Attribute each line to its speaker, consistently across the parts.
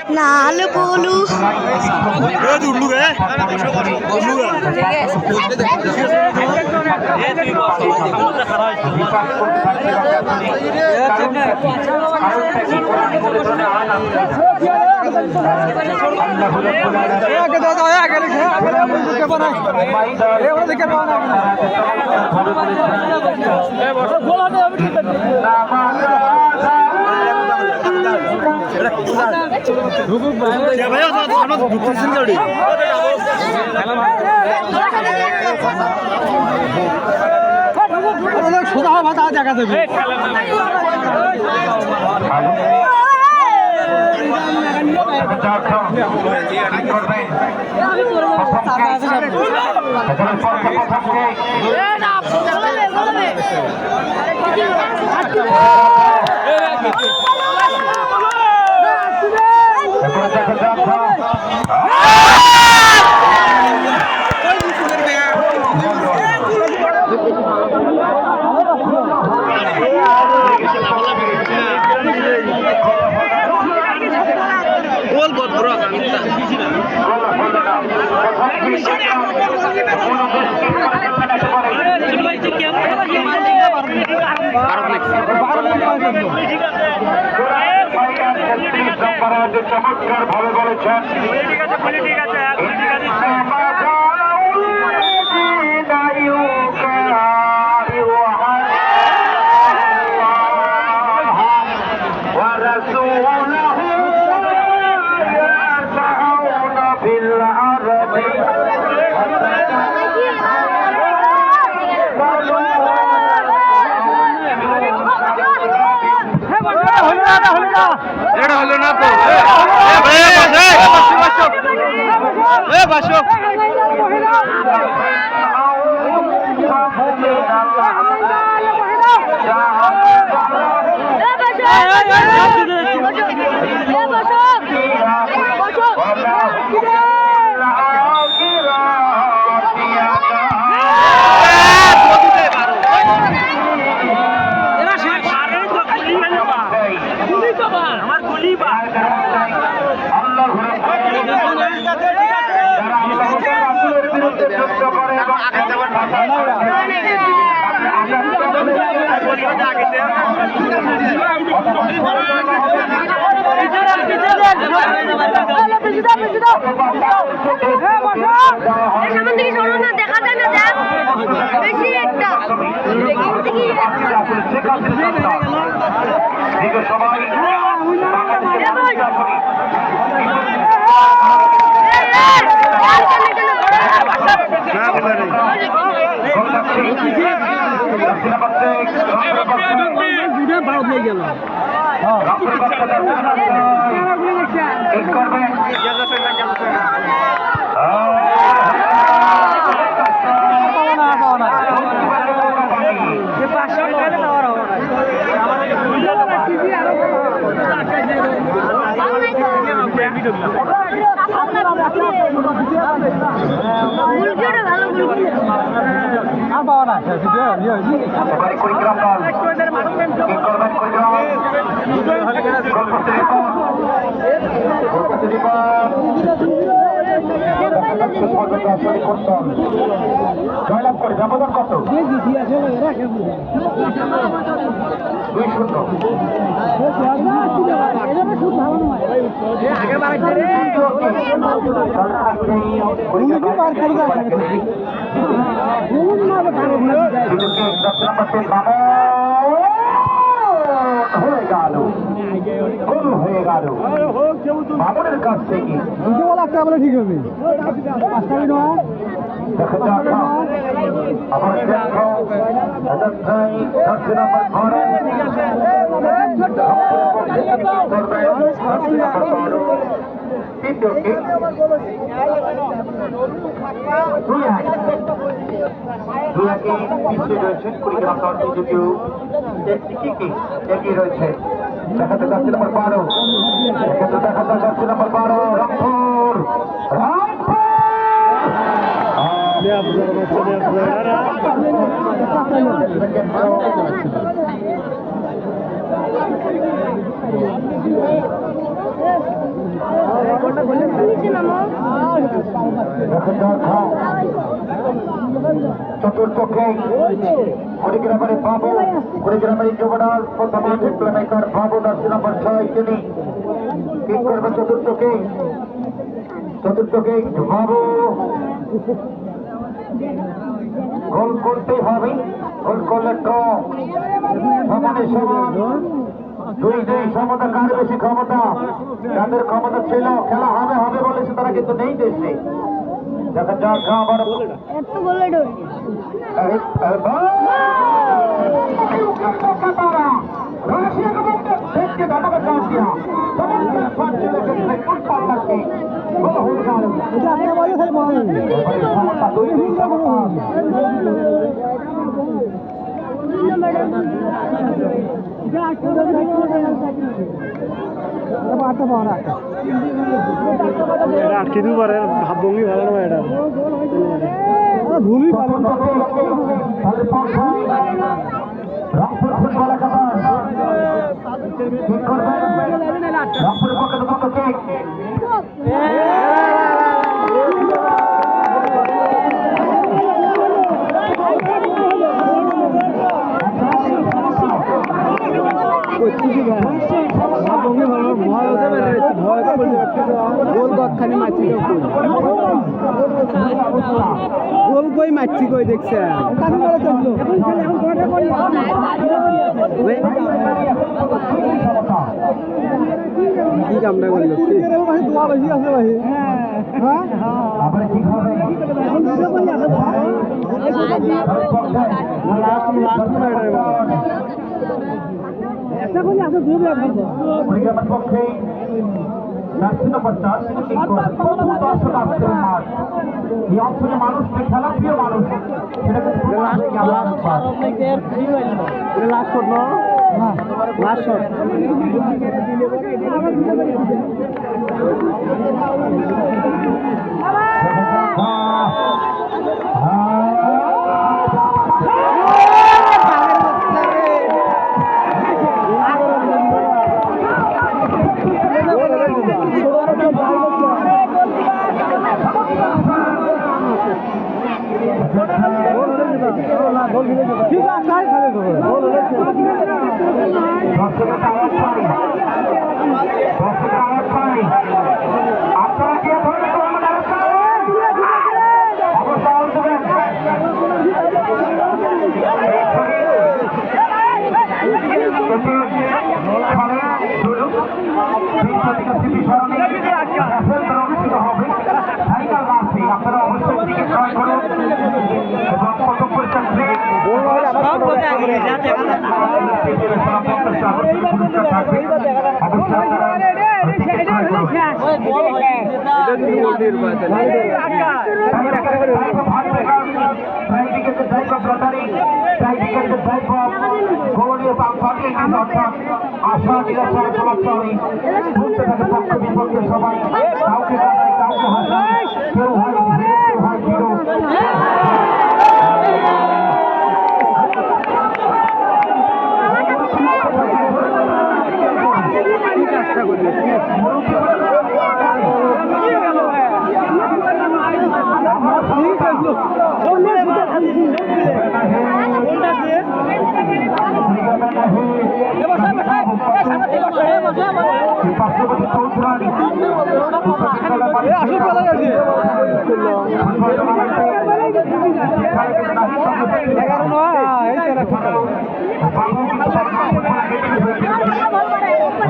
Speaker 1: নালে বলু সোজা ভাতা দেখা দেবে
Speaker 2: চমৎকার ভাবে বলেছেন এটা হলো না তো
Speaker 1: দেখা যায় না বেশি একটা
Speaker 2: সবাই জয়লাভ করে ব্যবধান কত 2 হয়ে গেল মামুনের কাছ থেকে ঠিক হবে আবার রয়েছে দেখাতে যাচ্ছে নম্বর 12 দেখাতে যাচ্ছে নম্বর 12 রংপুর
Speaker 1: নিচে নামো।
Speaker 2: চতুর্থকে কুড়িগ্রামের বাবু, কুড়িগ্রামের যুবরাজ প্রথম প্লেমেকার বাবু 10 নম্বর 6 তিনি কিক করবে চতুর্থকে বাবু গোল করতেই হবে, গোল করলে তো সমানে সমান, দুই সমতা, কার বেশি ক্ষমতা, যাদের ক্ষমতা ছিল খেলা হবে বলেছে তারা কিন্তু নেই দেশে। দেখা যাক আবার
Speaker 1: এত গোলে ডোর
Speaker 3: আটকে দিতে পারে ভাবভঙ্গি ভালো না এটা ভুলই পারে
Speaker 2: রংপুর ফুটবল একাদশ ঠিক করবেন, রংপুরের পক্ষে
Speaker 3: গোল কই মারছি কই দেখছেন কি কামটা করলো
Speaker 2: আবার ঠিক হবে কুড়িগ্রামের পক্ষে 4 নম্বর 4 তিনি ঠিক করবেন। প্রচুর দর্শক আসছে মাঠ, এই অঞ্চলে মানুষ খেলা প্রিয় মানুষ, সেটাকে আপনারা অবশ্যই টিকিট ক্রয় করুন এবং প্রথম পরীক্ষা আশা নিরাশা চলাচলে ঘুরতে থাকে পক্ষ বিপক্ষে সবাই, কাউকে কাউকে হাসায়, কেউ হয় কেউ হয় হিরো।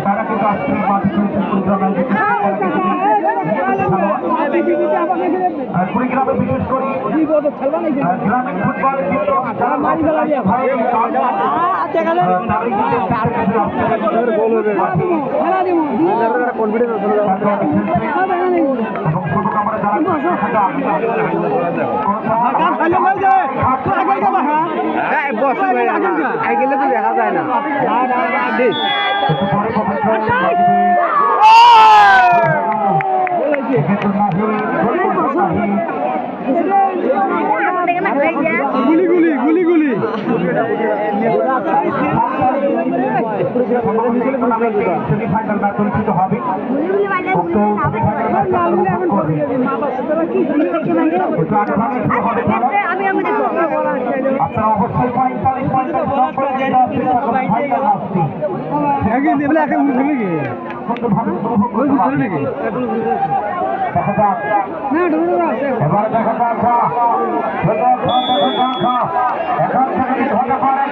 Speaker 2: তারা কিন্তু আজকে কুড়িগ্রামে বিশেষ করে গ্রামীণ ফুটবল
Speaker 3: গেলে তো দেখা যায় না গুলি গুলি গুলি গুলি
Speaker 2: সেমিফাইনাল ম্যাচ অনুষ্ঠিত হবে উক্ত সেমিফাইনাল ম্যাচ একটু আগে ভাগে শুরু হবে খেলা। আপনারা অবশ্যই 45 নম্বরে দেওয়ার চেষ্টা করবেন ফাইনাল ম্যাচটি সুন্দরভাবে উপভোগ করতে পারবেন। দেখা যাক এবারে দেখা যাক এখান থেকে হতে পারে